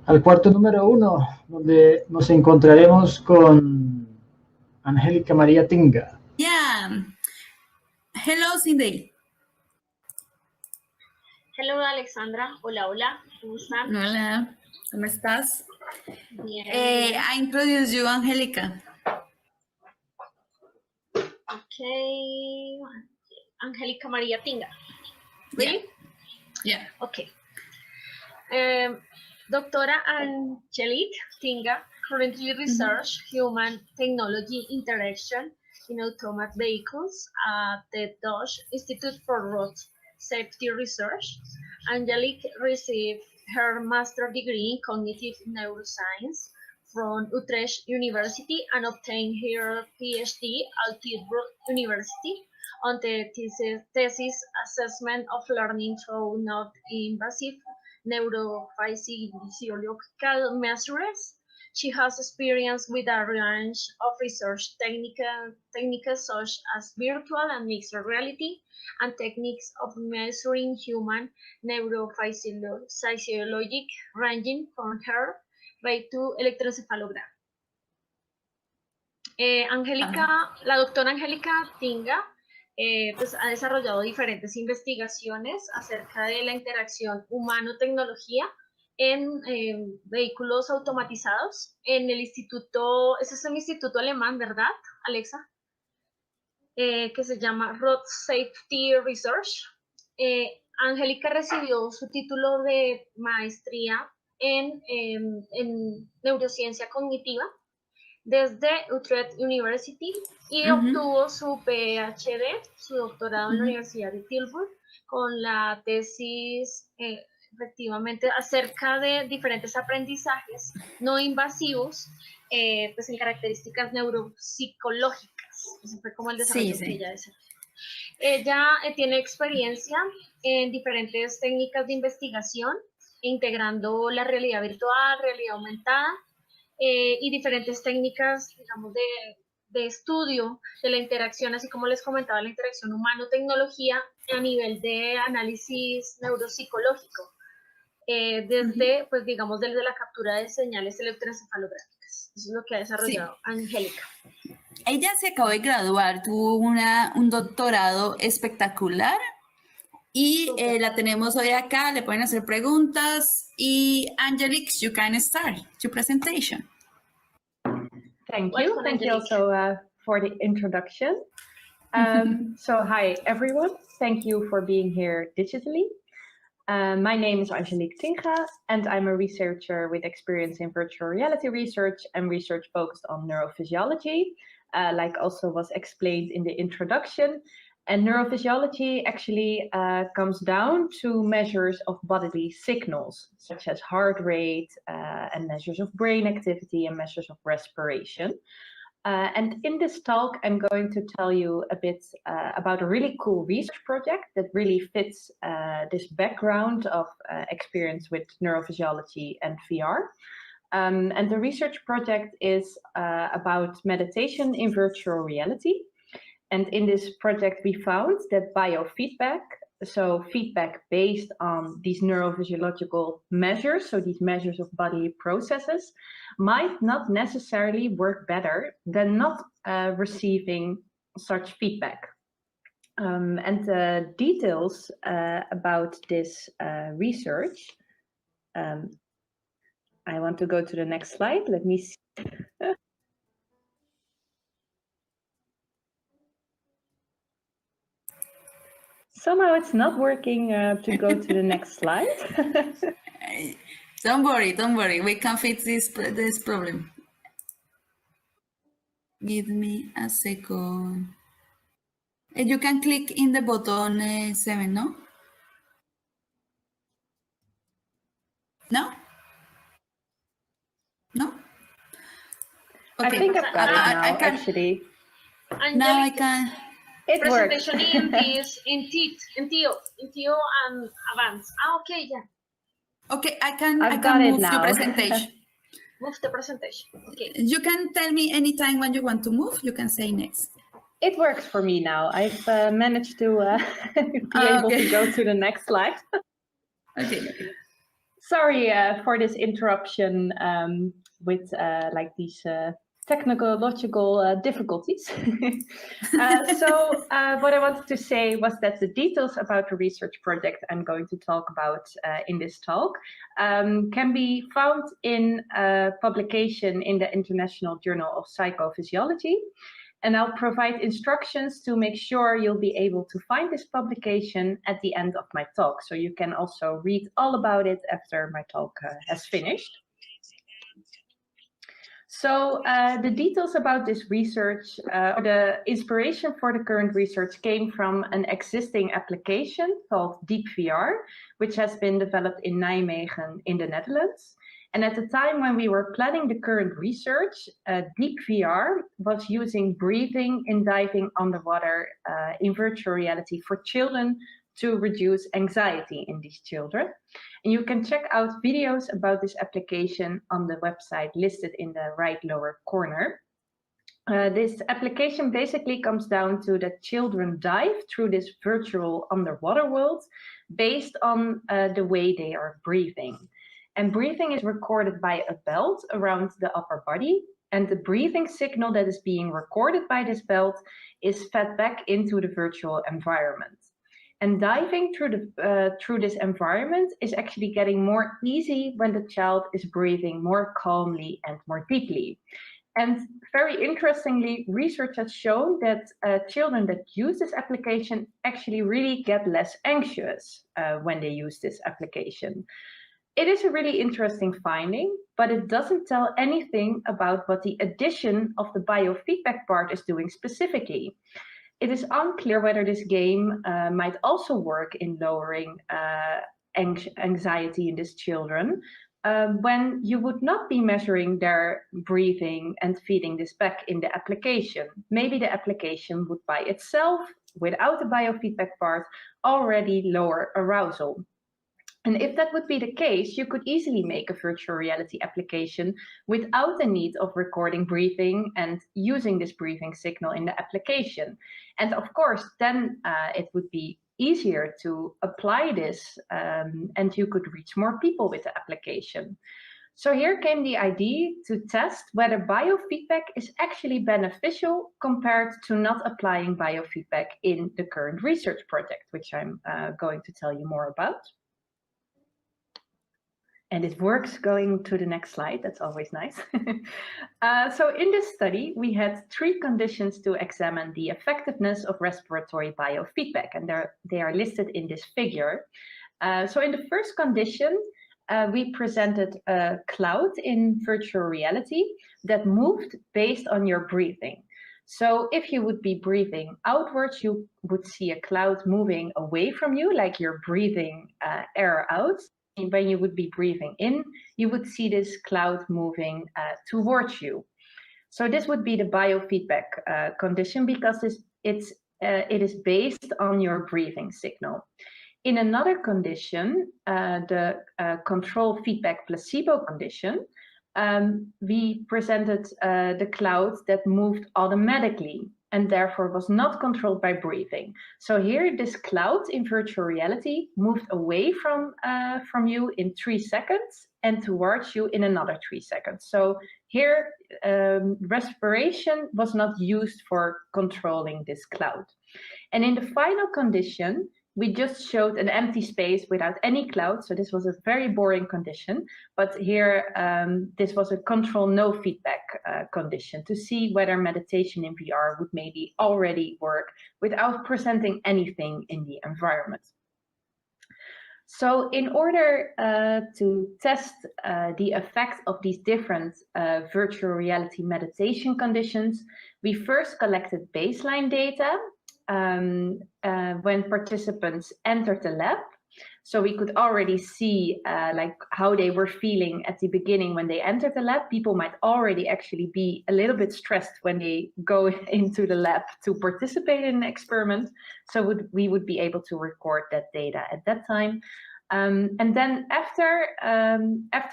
al cuarto número 1, donde nos encontraremos con Angelica María Tinga. Yeah. Hello, Cindy. Hello, Alexandra. Hola, hola. ¿Cómo están? Hola. ¿Cómo estás? Bien. I introduce you, Angelica. Okay. Angelica María Tinga. Really? Yeah. Okay. Doctora Angelique Tinga currently research human technology interaction in autonomous vehicles at the Dutch Institute for Road Safety Research. Angelique received her master's degree in cognitive neuroscience from Utrecht University and obtained her PhD at Tilburg University on the thesis assessment of learning through non-invasive neurophysiological measures. She has experience with a range of research techniques such as virtual and mixed reality and techniques of measuring human neurophysiologic ranging from heart rate to electroencephalogram. La doctora Angelica Tinga pues ha desarrollado diferentes investigaciones acerca de la interacción humano-tecnología en vehículos automatizados en el instituto, ese es un instituto alemán, ¿verdad, Alexa? Que se llama Road Safety Research. Angelica recibió su título de maestría en neurociencia cognitiva desde Utrecht University y obtuvo su PhD, su doctorado en la Universidad de Tilburg, con la tesis efectivamente acerca de diferentes aprendizajes no invasivos pues en características neuropsicológicas. Ese fue como el desarrollo que ella desarrolló. Ella tiene experiencia en diferentes técnicas de investigación, integrando la realidad virtual, realidad aumentada, y diferentes técnicas, digamos, de estudio de la interacción, así como les comentaba, la interacción humano-tecnología a nivel de análisis neuropsicológico, desde, pues digamos, desde la captura de señales electroencefalográficas. Eso es lo que ha desarrollado Angelica. Ella se acabó de graduar, tuvo un doctorado espectacular y la tenemos hoy acá, le pueden hacer preguntas y Angelique, you can start your presentation. Thank you also for the introduction. So hi everyone, thank you for being here digitally. My name is Angelica Tinga and I'm a researcher with experience in virtual reality research and research focused on neurophysiology, like also was explained in the introduction. And neurophysiology actually comes down to measures of bodily signals, such as heart rate and measures of brain activity and measures of respiration. And in this talk, I'm going to tell you a bit about a really cool research project that really fits this background of experience with neurophysiology and VR. And the research project is about meditation in virtual reality. And in this project, we found that biofeedback, so feedback based on these neurophysiological measures, so these measures of bodily processes, might not necessarily work better than not receiving such feedback. And the details about this research, I want to go to the next slide. Let me see. Somehow it's not working to go to the next slide. Don't worry. We can fix this problem. Give me a second. You can click in the button 7, no? No? No? Okay. I think I've got it now, actually. Now I can. It presentation works. in TIO and Advanced. Okay, yeah. Okay, I can now. move the presentation. Move the presentation. Okay. You can tell me anytime when you want to move. You can say next. It works for me now. I've managed to be able to go to the next slide. Okay. Sorry for this interruption with like these technological difficulties. So what I wanted to say was that the details about the research project I'm going to talk about in this talk can be found in a publication in the International Journal of Psychophysiology. And I'll provide instructions to make sure you'll be able to find this publication at the end of my talk. So you can also read all about it after my talk has finished. So the details about this research, the inspiration for the current research came from an existing application called DeepVR, which has been developed in Nijmegen in the Netherlands. And at the time when we were planning the current research, DeepVR was using breathing in diving underwater in virtual reality for children to reduce anxiety in these children. And you can check out videos about this application on the website listed in the right lower corner. This application basically comes down to that children dive through this virtual underwater world based on the way they are breathing. And breathing is recorded by a belt around the upper body. And the breathing signal that is being recorded by this belt is fed back into the virtual environment. And diving through this environment is actually getting more easy when the child is breathing more calmly and more deeply. And very interestingly, research has shown that children that use this application actually really get less anxious when they use this application. It is a really interesting finding, but it doesn't tell anything about what the addition of the biofeedback part is doing specifically. It is unclear whether this game might also work in lowering anxiety in these children when you would not be measuring their breathing and feeding this back in the application. Maybe the application would by itself, without the biofeedback part, already lower arousal. And if that would be the case, you could easily make a virtual reality application without the need of recording breathing and using this breathing signal in the application. And of course, then it would be easier to apply this and you could reach more people with the application. So here came the idea to test whether biofeedback is actually beneficial compared to not applying biofeedback in the current research project, which I'm going to tell you more about. And it works going to the next slide. That's always nice. So in this study, we had 3 conditions to examine the effectiveness of respiratory biofeedback, and they are listed in this figure. So in the first condition, we presented a cloud in virtual reality that moved based on your breathing. So if you would be breathing outwards, you would see a cloud moving away from you, like you're breathing air out. When you would be breathing in, you would see this cloud moving towards you. So this would be the biofeedback condition because it is based on your breathing signal. In another condition, the control feedback placebo condition, we presented the cloud that moved automatically and therefore was not controlled by breathing. So here, this cloud in virtual reality moved away from you in 3 seconds and towards you in another 3 seconds. So here, respiration was not used for controlling this cloud. And in the final condition, we just showed an empty space without any cloud. So this was a very boring condition. But here, this was a control no feedback condition to see whether meditation in VR would maybe already work without presenting anything in the environment. So in order to test the effect of these different virtual reality meditation conditions, we first collected baseline data when participants entered the lab. So we could already see like how they were feeling at the beginning when they entered the lab. People might already actually be a little bit stressed when they go into the lab to participate in an experiment. So we would be able to record that data at that time. And then after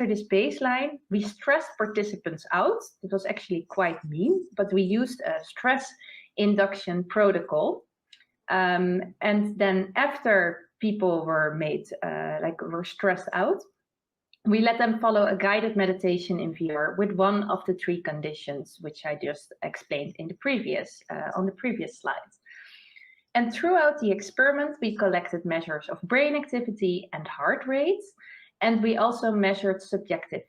this baseline, we stressed participants out. It was actually quite mean, but we used a stress induction protocol. And then after people were made, were stressed out, We let them follow a guided meditation in VR with one of the 3 conditions, which I just explained in the on the previous slides. And throughout the experiment, we collected measures of brain activity and heart rate. And we also measured subjective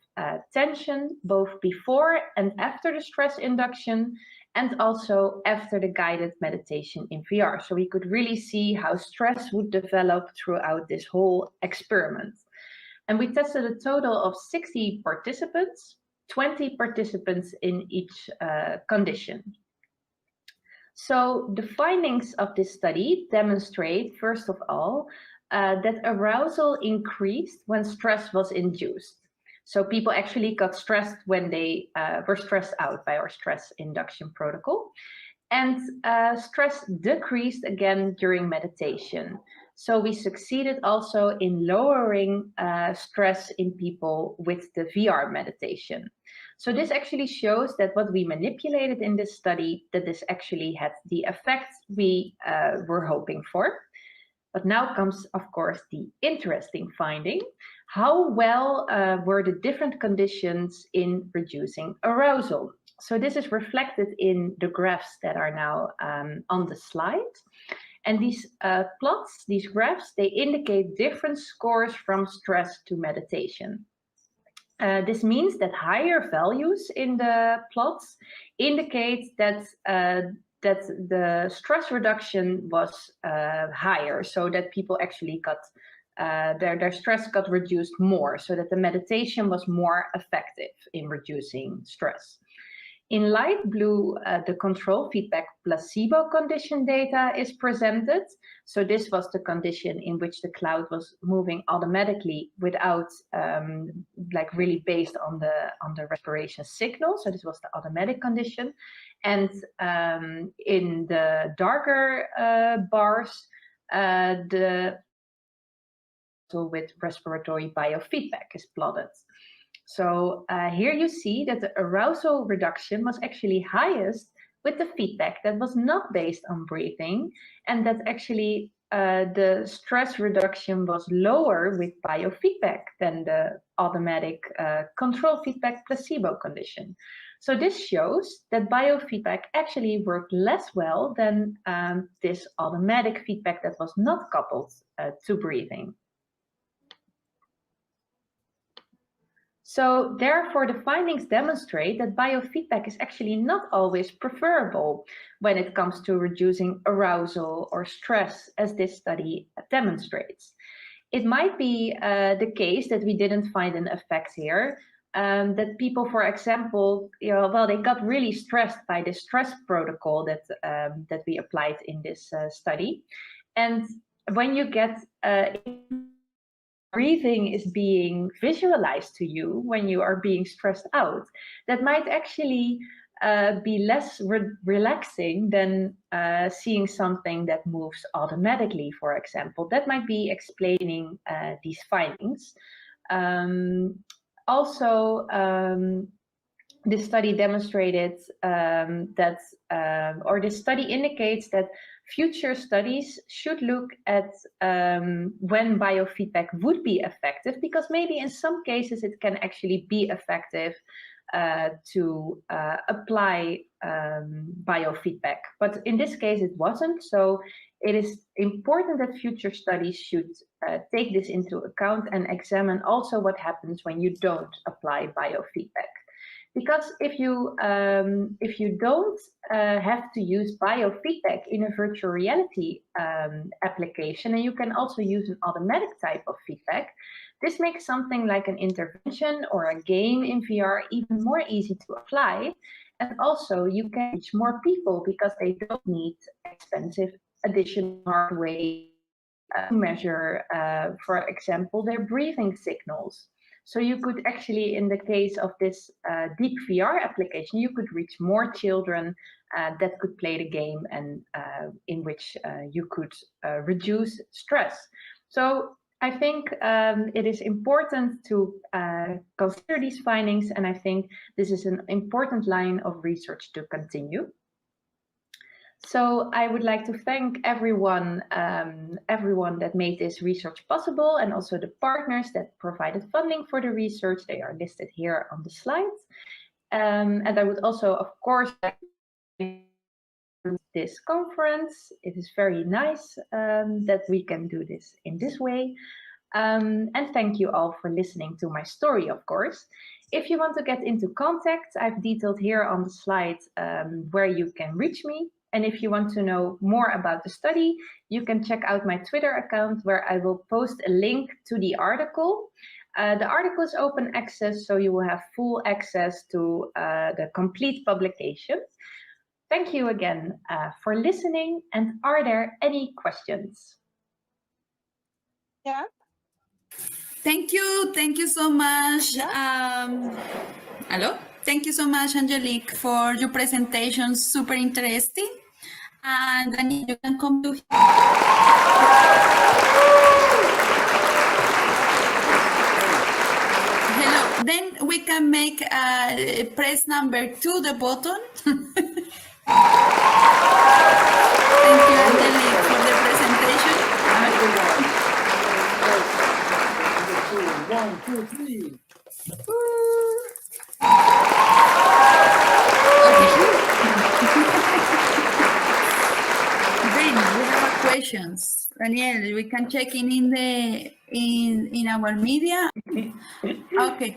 tension, both before and after the stress induction, and also after the guided meditation in VR. So we could really see how stress would develop throughout this whole experiment. And we tested a total of 60 participants, 20 participants in each condition. So the findings of this study demonstrate, first of all, that arousal increased when stress was induced. So people actually got stressed when they were stressed out by our stress induction protocol. And stress decreased again during meditation. So we succeeded also in lowering stress in people with the VR meditation. So this actually shows that what we manipulated in this study, that this actually had the effect we were hoping for. But now comes, of course, the interesting finding. How well were the different conditions in reducing arousal? So this is reflected in the graphs that are now on the slide. And these plots, these graphs, they indicate different scores from stress to meditation. This means that higher values in the plots indicate that the stress reduction was higher, so that people actually got their stress got reduced more, so that the meditation was more effective in reducing stress. In light blue, the control feedback placebo condition data is presented. So this was the condition in which the cloud was moving automatically without, like really based on the respiration signal. So this was the automatic condition. And in the darker bars, with respiratory biofeedback is plotted. So here you see that the arousal reduction was actually highest with the feedback that was not based on breathing, and that actually the stress reduction was lower with biofeedback than the automatic control feedback placebo condition. So this shows that biofeedback actually worked less well than this automatic feedback that was not coupled to breathing. So therefore, the findings demonstrate that biofeedback is actually not always preferable when it comes to reducing arousal or stress, as this study demonstrates. It might be the case that we didn't find an effect here, that people, for example, well, they got really stressed by the stress protocol that we applied in this study. And when you get breathing is being visualized to you when you are being stressed out, that might actually be less relaxing than seeing something that moves automatically, for example. That might be explaining these findings. Also, this study demonstrated this study indicates that future studies should look at when biofeedback would be effective, because maybe in some cases it can actually be effective to apply biofeedback. But in this case it wasn't, so it is important that future studies should take this into account and examine also what happens when you don't apply biofeedback. Because if you don't have to use biofeedback in a virtual reality application, and you can also use an automatic type of feedback, this makes something like an intervention or a game in VR even more easy to apply. And also you can reach more people because they don't need expensive additional hardware to measure, for example, their breathing signals. So you could actually, in the case of this deep VR application, you could reach more children that could play the game, and in which you could reduce stress. So I think it is important to consider these findings, and I think this is an important line of research to continue. So I would like to thank everyone that made this research possible, and also the partners that provided funding for the research. They are listed here on the slides. And I would also, of course, this conference. It is very nice that we can do this in this way. And thank you all for listening to my story, of course. If you want to get into contact, I've detailed here on the slide where you can reach me. And if you want to know more about the study, you can check out my Twitter account, where I will post a link to the article. The article is open access, so you will have full access to the complete publication. Thank you again for listening. And are there any questions? Yeah. Thank you so much. Hello. Thank you so much, Angelique, for your presentation. Super interesting. And Daniel, you can come to here. Hello. Then we can make press number 2 the button. Thank you, Angelique, for the presentation. 1, 2, 3. Then we have questions. Daniel, we can check in our media. Okay.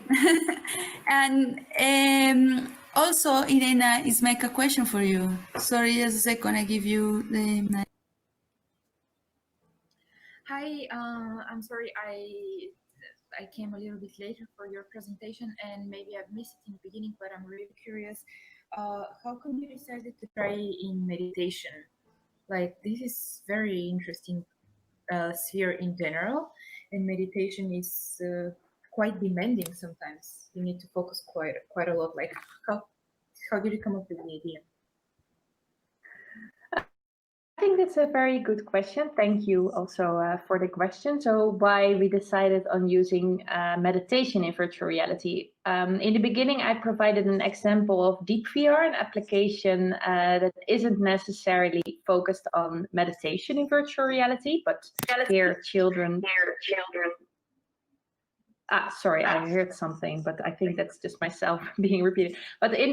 And also, Irena is make a question for you. Sorry, just a second. I give you the. Hi, I'm sorry I came a little bit later for your presentation, and maybe I've missed it in the beginning, but I'm really curious. How come you decided to try in meditation? Like, this is very interesting sphere in general, and meditation is quite demanding sometimes. You need to focus quite a lot. Like, how did you come up with the idea? I think that's a very good question. Thank you also for the question. So why we decided on using meditation in virtual reality. In the beginning, I provided an example of deep VR, an application that isn't necessarily focused on meditation in virtual reality, but here children. Sorry, I heard something, but I think that's just myself being repeated. But in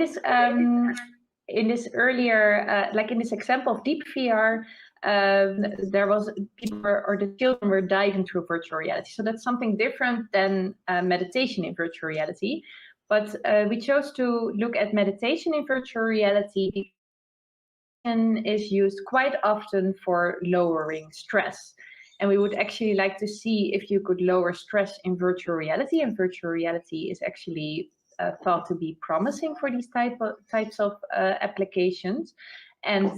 this earlier, like in this example of deep VR, there was people or the children were diving through virtual reality. So that's something different than meditation in virtual reality. But we chose to look at meditation in virtual reality because is used quite often for lowering stress. And we would actually like to see if you could lower stress in virtual reality. And virtual reality is actually thought to be promising for these types of applications. And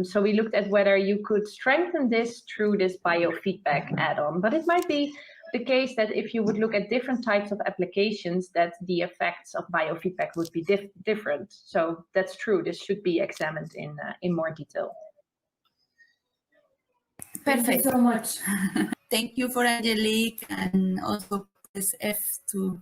so we looked at whether you could strengthen this through this biofeedback add-on. But it might be the case that if you would look at different types of applications, that the effects of biofeedback would be different. So that's true. This should be examined in more detail. Perfect. Thank you so much. Thank you for Angelique, and also press F to